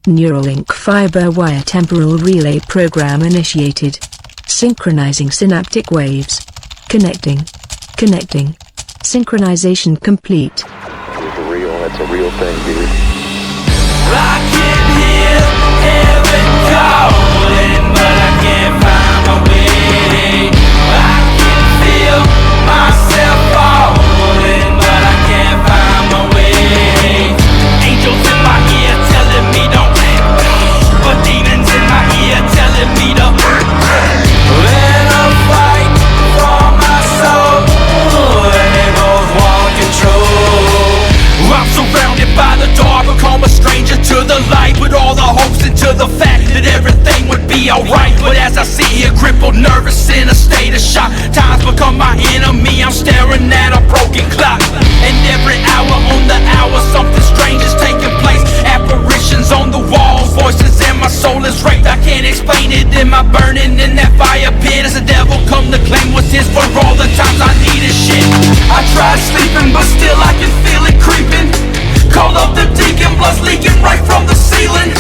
Neuralink fiber wire temporal relay program initiated. Synchronizing synaptic waves. Connecting. Synchronization complete. That's a real thing, dude. I can hear heaven calling, but I can't find my way. I can feel myself falling, but I can't find my way. Angels in my ear telling me don't let go, but demons in my ear telling me to when I fight for my soul, and they both want control. I'm surrounded by the dark, become a stranger to the light, with all the hopes into the fact that everything would be alright. But as I sit here crippled, nervous, in a state of shock, time's become my enemy. I'm staring at a broken clock, and every hour on the hour something strange is taking place. Apparitions on the walls, voices, and my soul is raped. I can't explain it. Am I burning in that fire pit? As the devil come to claim what's his for all the times I needed shit? I tried sleeping, but still I can feel it creeping. Call up the deacon, blood's leaking right from the ceiling.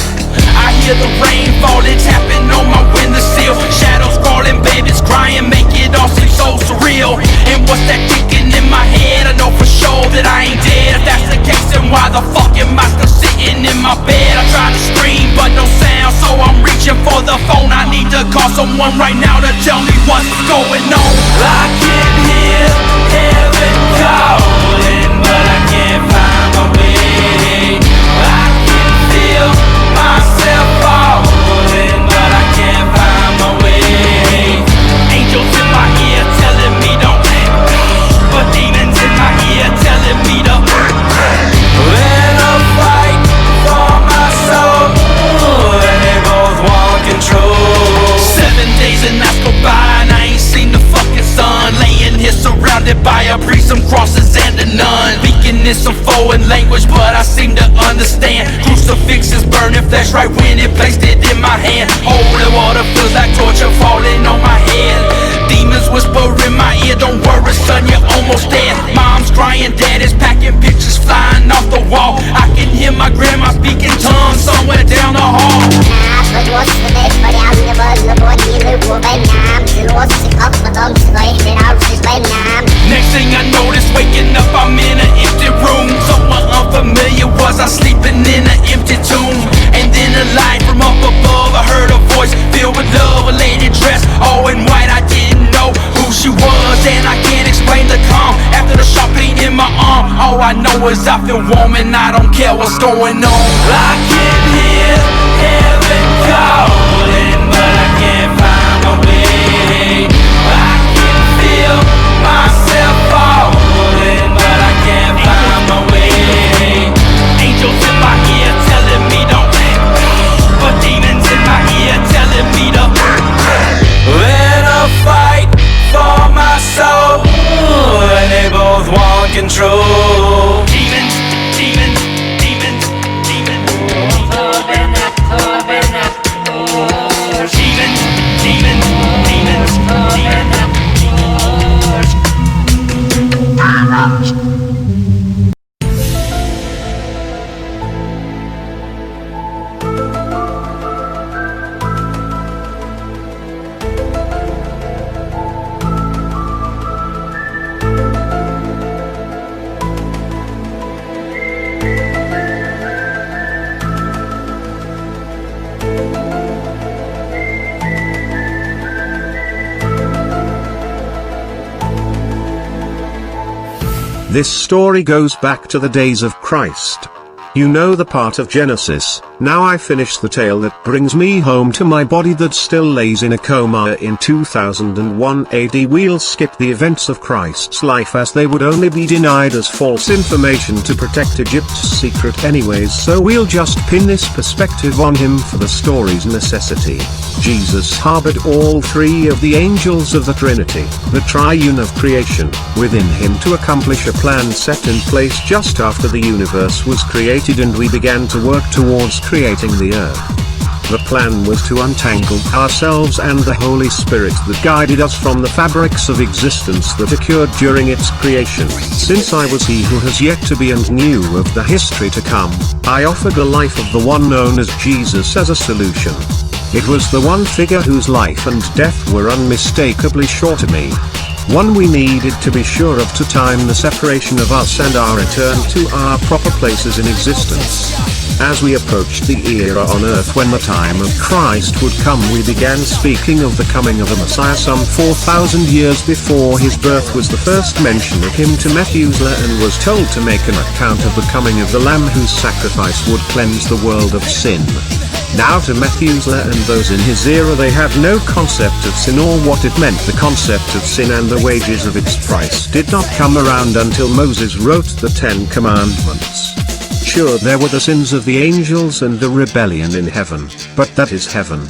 I hear the rain falling, tapping on my windowsill. Shadows crawling, babies crying, make it all seem so surreal. And what's that ticking in my head? I know for sure that I ain't dead. If that's the case, then why the fuck am I still sitting in my bed? I try to scream, but no sound, so I'm reaching for the phone. I need to call someone right now to tell me what's going on. I can hear heaven calling, but I can't find my way. I can feel myself falling, but I can't find my way. Angels in my ear telling me don't let go, but demons in my ear telling me to when I fight for my soul, and they both want control. 7 days and nights go by and I ain't seen the fucking sun. Laying here surrounded by a priest, some crosses and a nun, speaking in some foreign language, but I seem to understand. Crucifixes burning flesh right when it placed it in my hand. Holy water feels like torture falling on my head. Demons whisper in my ear, don't worry son, you're almost dead. Mom's crying, dad is packing, pictures flying off the wall. I can hear my grandma speaking tongues somewhere down the hall. Next thing I notice, waking up I'm in an empty room. Someone unfamiliar, was I sleeping in an empty tomb? And then a light from up above, I heard a voice filled with love. A lady dressed all in white, I didn't know who she was, and I can't explain the calm after the sharp pain in my arm. All I know is I feel warm and I don't care what's going on. I can hear heaven calling, but I can't find my way. I can feel myself falling, but I can't find my way. Angels in my ear telling me don't let go, but demons in my ear telling me to when I fight for my soul, and they both want control. Demons, demons, demons, demons, demons, demons, demons, demons. This story goes back to the days of Christ. You know the part of Genesis. Now I finish the tale that brings me home to my body that still lays in a coma in 2001 AD. We'll skip the events of Christ's life as they would only be denied as false information to protect Egypt's secret anyways, so we'll just pin this perspective on him for the story's necessity. Jesus harbored all three of the angels of the Trinity, the triune of creation, within him to accomplish a plan set in place just after the universe was created and we began to work towards creating the earth. The plan was to untangle ourselves and the Holy Spirit that guided us from the fabrics of existence that occurred during its creation. Since I was he who has yet to be and knew of the history to come, I offered the life of the one known as Jesus as a solution. It was the one figure whose life and death were unmistakably sure to me. One we needed to be sure of to time the separation of us and our return to our proper places in existence. As we approached the era on earth when the time of Christ would come, we began speaking of the coming of a Messiah some 4,000 years before his birth was the first mention of him to Methuselah, and was told to make an account of the coming of the Lamb whose sacrifice would cleanse the world of sin. Now to Methuselah and those in his era, they had no concept of sin or what it meant. The concept of sin and the wages of its price did not come around until Moses wrote the 10 Commandments. Sure, there were the sins of the angels and the rebellion in heaven, but that is heaven.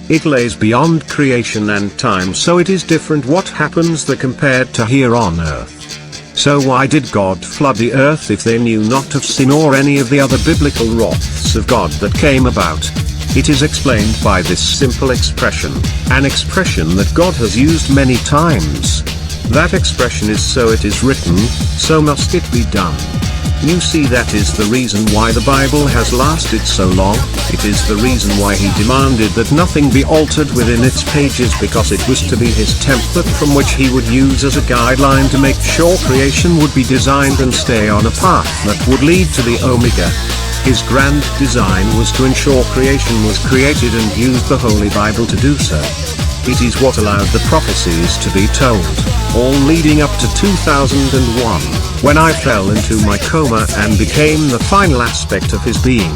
It lays beyond creation and time, so it is different what happens there compared to here on earth. So why did God flood the earth if they knew not of sin or any of the other biblical wraths of God that came about? It is explained by this simple expression, an expression that God has used many times. That expression is "so it is written, so must it be done." You see, that is the reason why the Bible has lasted so long. It is the reason why he demanded that nothing be altered within its pages, because it was to be his template from which he would use as a guideline to make sure creation would be designed and stay on a path that would lead to the Omega. His grand design was to ensure creation was created and used the Holy Bible to do so. It is what allowed the prophecies to be told, all leading up to 2001, when I fell into my coma and became the final aspect of his being.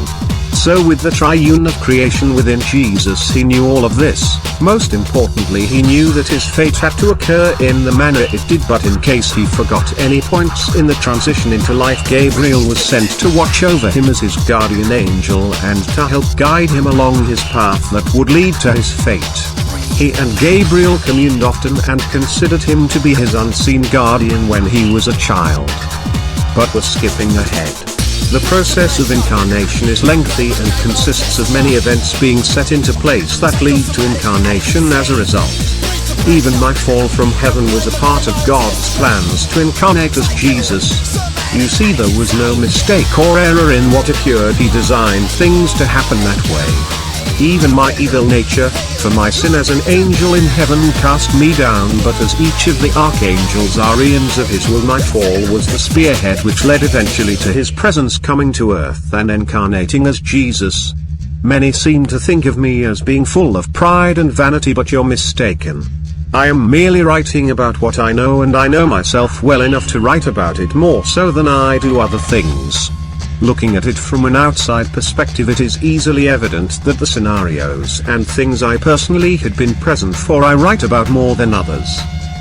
So with the triune of creation within Jesus, he knew all of this. Most importantly, he knew that his fate had to occur in the manner it did, but in case he forgot any points in the transition into life, Gabriel was sent to watch over him as his guardian angel and to help guide him along his path that would lead to his fate. He and Gabriel communed often and considered him to be his unseen guardian when he was a child. But we're skipping ahead. The process of incarnation is lengthy and consists of many events being set into place that lead to incarnation as a result. Even my fall from heaven was a part of God's plans to incarnate as Jesus. You see, there was no mistake or error in what occurred. He designed things to happen that way. Even my evil nature, for my sin as an angel in heaven, cast me down, but as each of the archangels are eons of his will, my fall was the spearhead which led eventually to his presence coming to earth and incarnating as Jesus. Many seem to think of me as being full of pride and vanity, but you're mistaken. I am merely writing about what I know, and I know myself well enough to write about it, more so than I do other things. Looking at it from an outside perspective, it is easily evident that the scenarios and things I personally had been present for I write about more than others.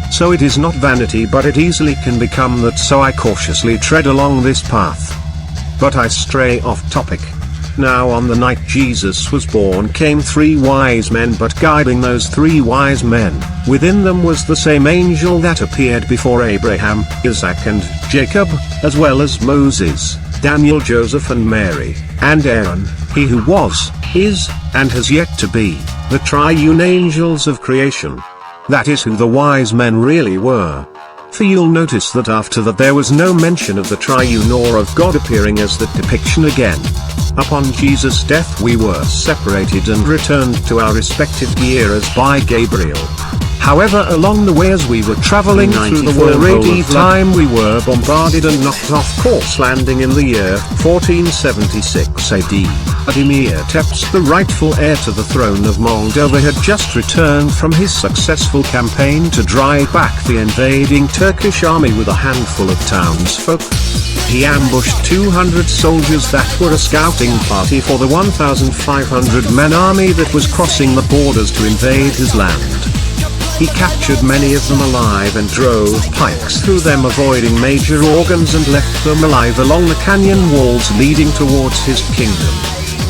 So it is not vanity, but it easily can become that, so I cautiously tread along this path. But I stray off topic. Now on the night Jesus was born came 3 wise men, but guiding those 3 wise men, within them was the same angel that appeared before Abraham, Isaac and Jacob, as well as Moses, Daniel, Joseph and Mary, and Aaron, he who was, is, and has yet to be, the triune angels of creation. That is who the wise men really were. For you'll notice that after that there was no mention of the triune or of God appearing as that depiction again. Upon Jesus' death we were separated and returned to our respective eras by Gabriel. However, along the way as we were traveling through the world of time, we were bombarded and knocked off course, landing in the year 1476 AD. Vladimir Tepes, the rightful heir to the throne of Moldova, had just returned from his successful campaign to drive back the invading Turkish army with a handful of townsfolk. He ambushed 200 soldiers that were a scouting party for the 1,500-man army that was crossing the borders to invade his land. He captured many of them alive and drove pikes through them, avoiding major organs, and left them alive along the canyon walls leading towards his kingdom.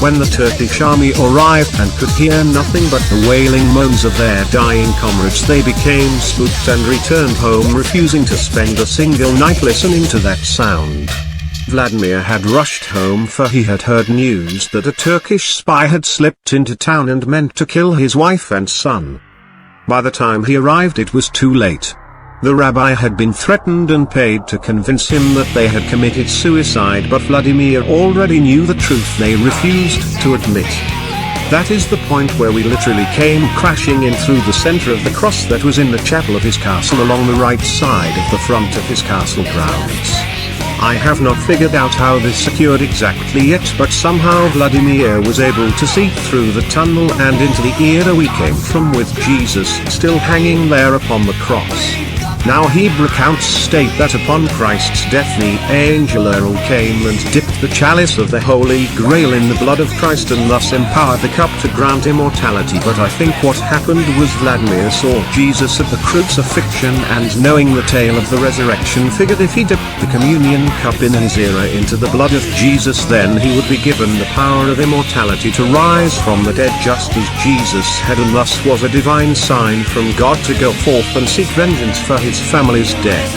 When the Turkish army arrived and could hear nothing but the wailing moans of their dying comrades, they became spooked and returned home, refusing to spend a single night listening to that sound. Vladimir had rushed home, for he had heard news that a Turkish spy had slipped into town and meant to kill his wife and son. By the time he arrived it was too late. The rabbi had been threatened and paid to convince him that they had committed suicide, but Vladimir already knew the truth they refused to admit. That is the point where we literally came crashing in through the center of the cross that was in the chapel of his castle along the right side of the front of his castle grounds. I have not figured out how this occurred exactly yet, but somehow Vladimir was able to see through the tunnel and into the era we came from, with Jesus still hanging there upon the cross. Now Hebrew accounts state that upon Christ's death the angel Ariel came and dipped the chalice of the Holy Grail in the blood of Christ and thus empowered the cup to grant immortality. But I think what happened was Vladimir saw Jesus at the crucifixion and, knowing the tale of the resurrection, figured if he dipped the communion cup in his era into the blood of Jesus, then he would be given the power of immortality to rise from the dead just as Jesus had, and thus was a divine sign from God to go forth and seek vengeance for his family's death.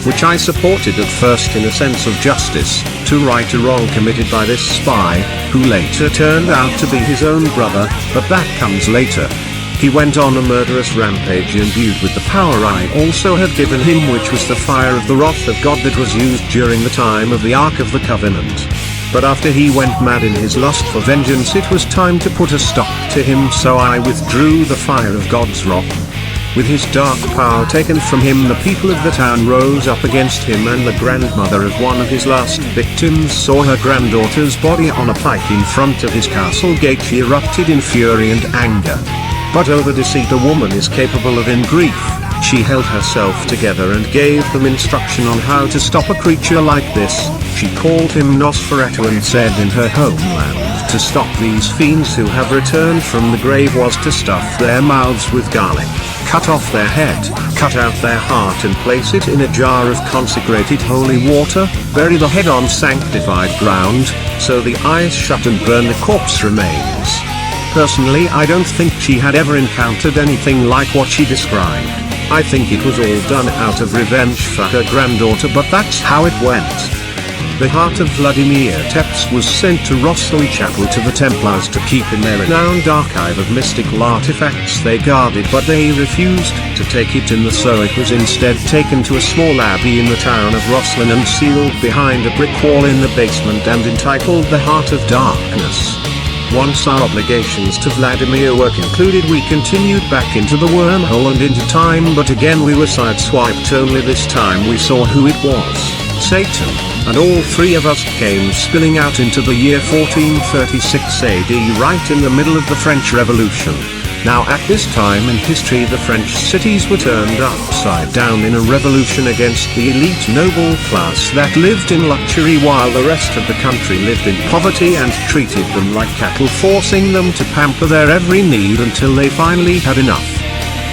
Which I supported at first in a sense of justice, to right a wrong committed by this spy, who later turned out to be his own brother, but that comes later. He went on a murderous rampage imbued with the power I also had given him, which was the fire of the wrath of God that was used during the time of the Ark of the Covenant. But after he went mad in his lust for vengeance, it was time to put a stop to him, so I withdrew the fire of God's wrath. With his dark power taken from him, the people of the town rose up against him, and the grandmother of one of his last victims saw her granddaughter's body on a pike in front of his castle gate. She erupted in fury and anger. But over deceit a woman is capable of in grief. She held herself together and gave them instruction on how to stop a creature like this. She called him Nosferatu and said in her homeland to stop these fiends who have returned from the grave was to stuff their mouths with garlic, cut off their head, cut out their heart and place it in a jar of consecrated holy water, bury the head on sanctified ground, so the eyes shut and burn the corpse remains. Personally, I don't think she had ever encountered anything like what she described. I think it was all done out of revenge for her granddaughter, but that's how it went. The heart of Vladimir Tepes was sent to Roslin Chapel to the Templars to keep in their renowned archive of mystical artifacts they guarded, but they refused to take it in, so it was instead taken to a small abbey in the town of Roslin and sealed behind a brick wall in the basement and entitled the Heart of Darkness. Once our obligations to Vladimir were concluded, we continued back into the wormhole and into time, but again we were sideswiped. Only this time we saw who it was: Satan, and all three of us came spilling out into the year 1436 AD, right in the middle of the French Revolution. Now at this time in history the French cities were turned upside down in a revolution against the elite noble class that lived in luxury while the rest of the country lived in poverty and treated them like cattle, forcing them to pamper their every need until they finally had enough.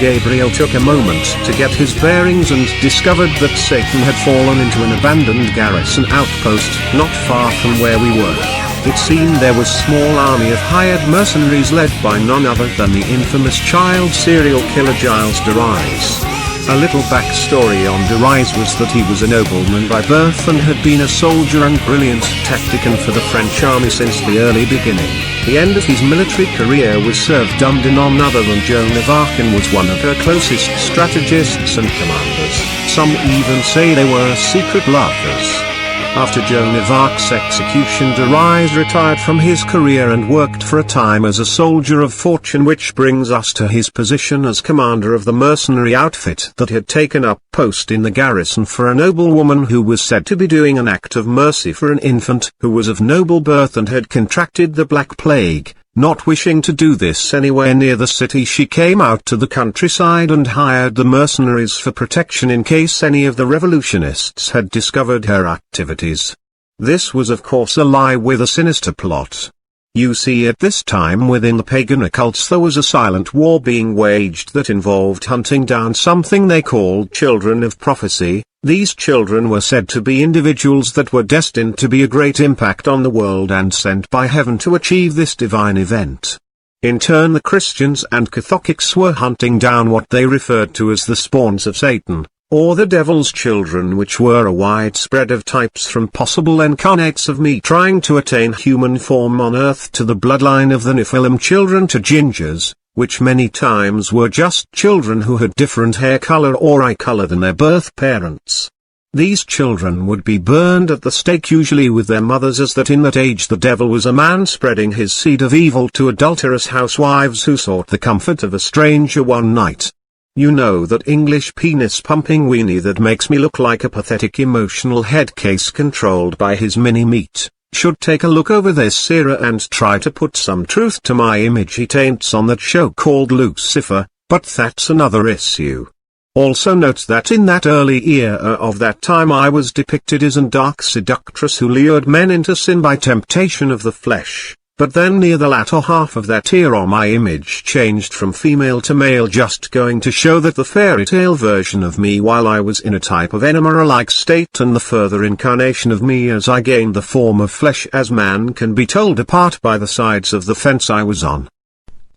Gabriel took a moment to get his bearings and discovered that Satan had fallen into an abandoned garrison outpost not far from where we were. It seemed there was a small army of hired mercenaries led by none other than the infamous child serial killer Gilles de Rais. A little backstory on de Rais was that he was a nobleman by birth and had been a soldier and brilliant tactician for the French army since the early beginning. The end of his military career was served under none other than Joan of Arc, and was one of her closest strategists and commanders. Some even say they were secret lovers. After Joan of Arc's execution, de Rais retired from his career and worked for a time as a soldier of fortune, which brings us to his position as commander of the mercenary outfit that had taken up post in the garrison for a noblewoman who was said to be doing an act of mercy for an infant who was of noble birth and had contracted the Black Plague. Not wishing to do this anywhere near the city, she came out to the countryside and hired the mercenaries for protection in case any of the revolutionists had discovered her activities. This was of course a lie with a sinister plot. You see, at this time within the pagan occults there was a silent war being waged that involved hunting down something they called children of prophecy. These children were said to be individuals that were destined to be a great impact on the world and sent by heaven to achieve this divine event. In turn, the Christians and Catholics were hunting down what they referred to as the spawns of Satan, or the devil's children, which were a widespread of types from possible incarnates of me trying to attain human form on earth to the bloodline of the Nephilim children to gingers, which many times were just children who had different hair color or eye color than their birth parents. These children would be burned at the stake, usually with their mothers, as that in that age the devil was a man spreading his seed of evil to adulterous housewives who sought the comfort of a stranger one night. You know, that English penis-pumping weenie that makes me look like a pathetic emotional head case controlled by his mini-meat, should take a look over this era and try to put some truth to my image he taints on that show called Lucifer, but that's another issue. Also note that in that early era of that time I was depicted as a dark seductress who lured men into sin by temptation of the flesh. But then near the latter half of that era my image changed from female to male, just going to show that the fairy tale version of me while I was in a type of enema-like state, and the further incarnation of me as I gained the form of flesh as man can be told apart by the sides of the fence I was on.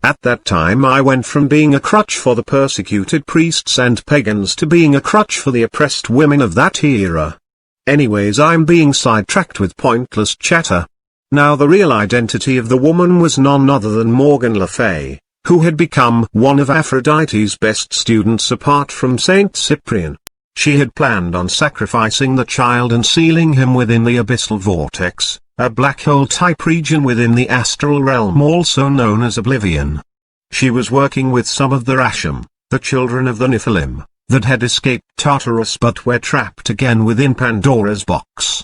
At that time I went from being a crutch for the persecuted priests and pagans to being a crutch for the oppressed women of that era. Anyways, I'm being sidetracked with pointless chatter. Now the real identity of the woman was none other than Morgan Le Fay, who had become one of Aphrodite's best students apart from Saint Cyprian. She had planned on sacrificing the child and sealing him within the abyssal vortex, a black hole type region within the astral realm also known as Oblivion. She was working with some of the Rasham, the children of the Nephilim, that had escaped Tartarus but were trapped again within Pandora's box.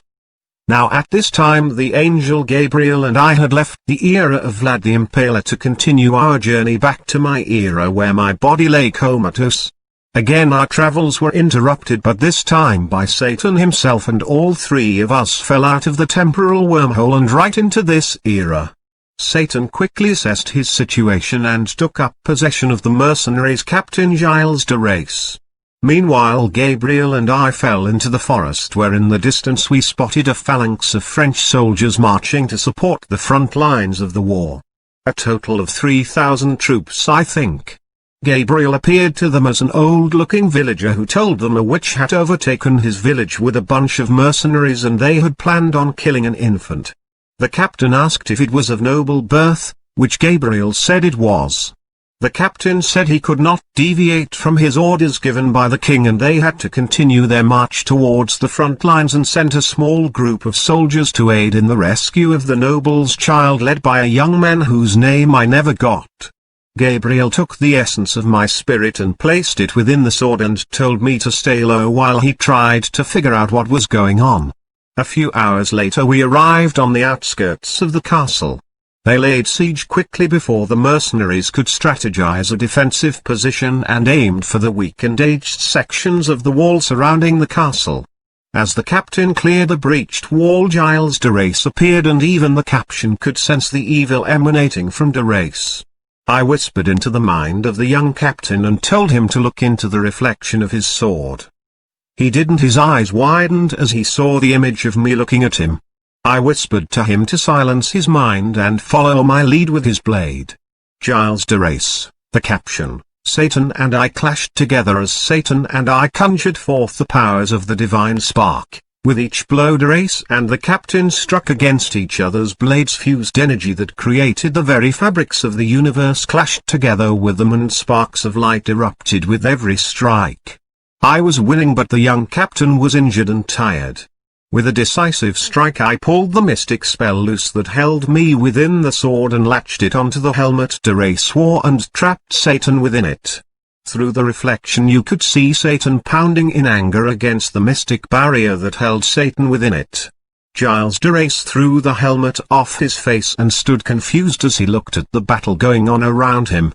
Now at this time the angel Gabriel and I had left the era of Vlad the Impaler to continue our journey back to my era where my body lay comatose. Again our travels were interrupted, but this time by Satan himself, and all three of us fell out of the temporal wormhole and right into this era. Satan quickly assessed his situation and took up possession of the mercenaries Captain Giles de Race. Meanwhile Gabriel and I fell into the forest where in the distance we spotted a phalanx of French soldiers marching to support the front lines of the war. A total of 3,000 troops, I think. Gabriel appeared to them as an old-looking villager who told them a witch had overtaken his village with a bunch of mercenaries and they had planned on killing an infant. The captain asked if it was of noble birth, which Gabriel said it was. The captain said he could not deviate from his orders given by the king, and they had to continue their march towards the front lines and sent a small group of soldiers to aid in the rescue of the noble's child, led by a young man whose name I never got. Gabriel took the essence of my spirit and placed it within the sword and told me to stay low while he tried to figure out what was going on. A few hours later we arrived on the outskirts of the castle. They laid siege quickly before the mercenaries could strategize a defensive position and aimed for the weak and aged sections of the wall surrounding the castle. As the captain cleared the breached wall, Giles de Race appeared, and even the captain could sense the evil emanating from de Race. I whispered into the mind of the young captain and told him to look into the reflection of his sword. He didn't. His eyes widened as he saw the image of me looking at him. I whispered to him to silence his mind and follow my lead with his blade. Giles de Race, the caption, Satan and I clashed together as Satan and I conjured forth the powers of the divine spark. With each blow de Race and the captain struck against each other's blades, fused energy that created the very fabrics of the universe clashed together with them, and sparks of light erupted with every strike. I was winning, but the young captain was injured and tired. With a decisive strike I pulled the mystic spell loose that held me within the sword and latched it onto the helmet de Race wore and trapped Satan within it. Through the reflection you could see Satan pounding in anger against the mystic barrier that held Satan within it. Giles de Race threw the helmet off his face and stood confused as he looked at the battle going on around him.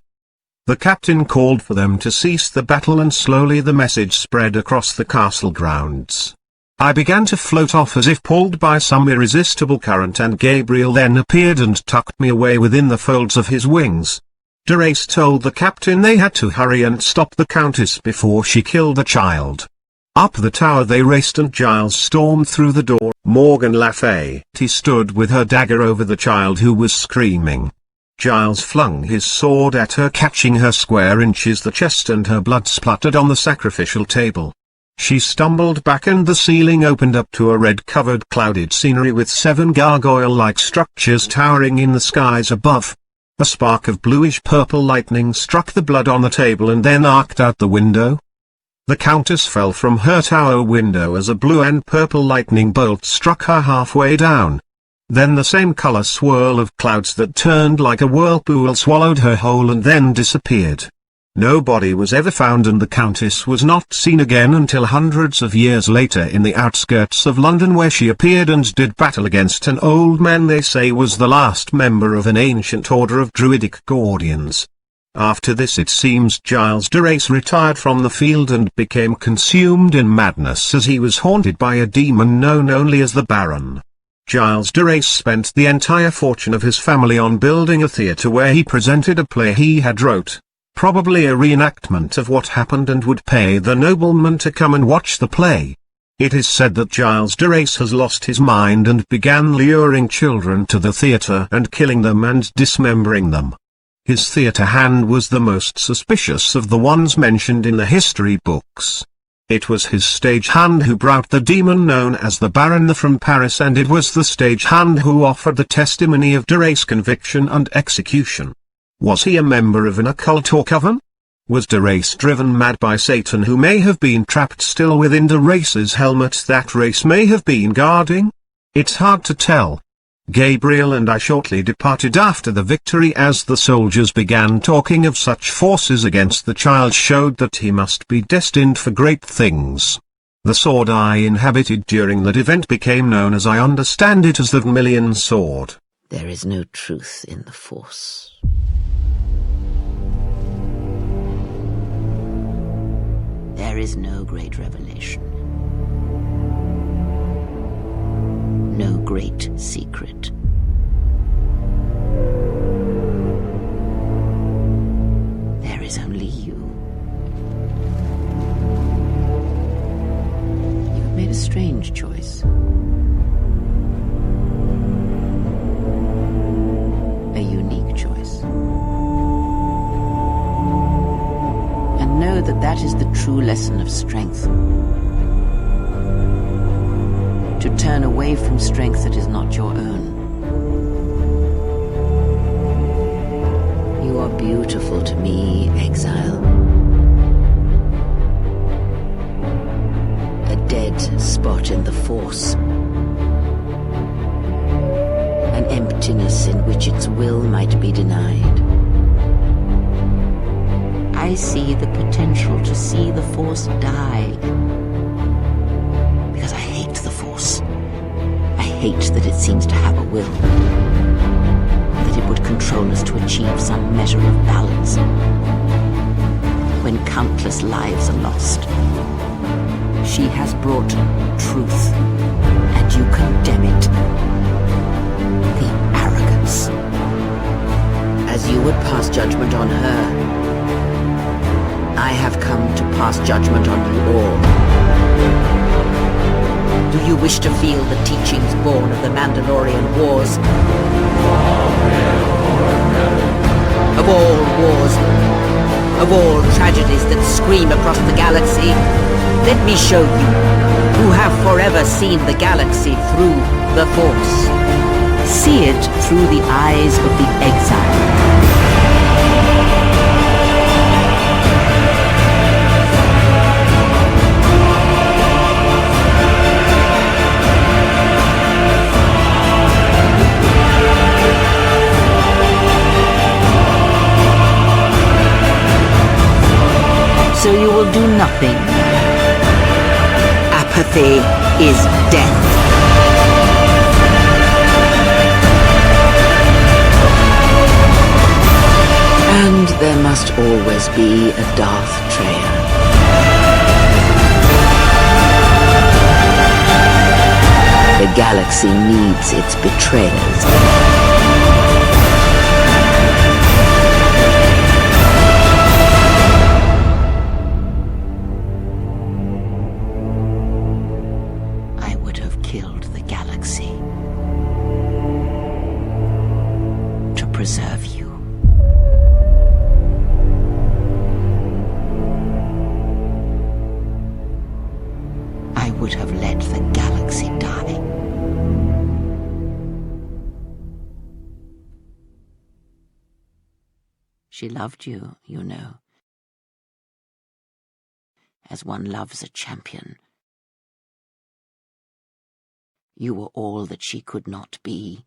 The captain called for them to cease the battle, and slowly the message spread across the castle grounds. I began to float off as if pulled by some irresistible current, and Gabriel then appeared and tucked me away within the folds of his wings. De Race told the captain they had to hurry and stop the countess before she killed the child. Up the tower they raced and Giles stormed through the door. Morgan Le Fay stood with her dagger over the child who was screaming. Giles flung his sword at her, catching her square inches the chest, and her blood spluttered on the sacrificial table. She stumbled back and the ceiling opened up to a red-covered clouded scenery with 7 gargoyle-like structures towering in the skies above. A spark of bluish-purple lightning struck the blood on the table and then arced out the window. The Countess fell from her tower window as a blue and purple lightning bolt struck her halfway down. Then the same color swirl of clouds that turned like a whirlpool swallowed her whole and then disappeared. No body was ever found and the Countess was not seen again until hundreds of years later in the outskirts of London, where she appeared and did battle against an old man they say was the last member of an ancient order of druidic guardians. After this it seems Giles de Race retired from the field and became consumed in madness as he was haunted by a demon known only as the Baron. Giles de Race spent the entire fortune of his family on building a theatre where he presented a play he had wrote. Probably a reenactment of what happened, and would pay the nobleman to come and watch the play. It is said that Giles de Race has lost his mind and began luring children to the theatre and killing them and dismembering them. His theatre hand was the most suspicious of the ones mentioned in the history books. It was his stage hand who brought the demon known as the Baron from Paris, and it was the stage hand who offered the testimony of de Race conviction and execution. Was he a member of an occult or coven? Was de Race driven mad by Satan, who may have been trapped still within de Race's helmet that Race may have been guarding? It's hard to tell. Gabriel and I shortly departed after the victory as the soldiers began talking of such forces against the child showed that he must be destined for great things. The sword I inhabited during that event became known, as I understand it, as the Vermilion Sword. There is no truth in the Force. There is no great revelation. No great secret. There is only you. You have made a strange choice. A unique choice. And know that that is the true lesson of strength. To turn away from strength that is not your own. You are beautiful to me, exile. A dead spot in the Force. An emptiness in which its will might be denied. I see the potential to see the Force die. Because I hate the Force. I hate that it seems to have a will. That it would control us to achieve some measure of balance. When countless lives are lost. She has brought truth, and you condemn it. The arrogance. As you would pass judgment on her, I have come to pass judgment on you all. Do you wish to feel the teachings born of the Mandalorian Wars? Of all wars, of all tragedies that scream across the galaxy, let me show you, who have forever seen the galaxy through the Force. See it through the eyes of the exile. So you will do nothing. Apathy is death. And there must always be a Darth Trayer. The galaxy needs its betrayers. Preserve you. would have let the galaxy die. She loved you, you know, as one loves a champion. You were all that she could not be,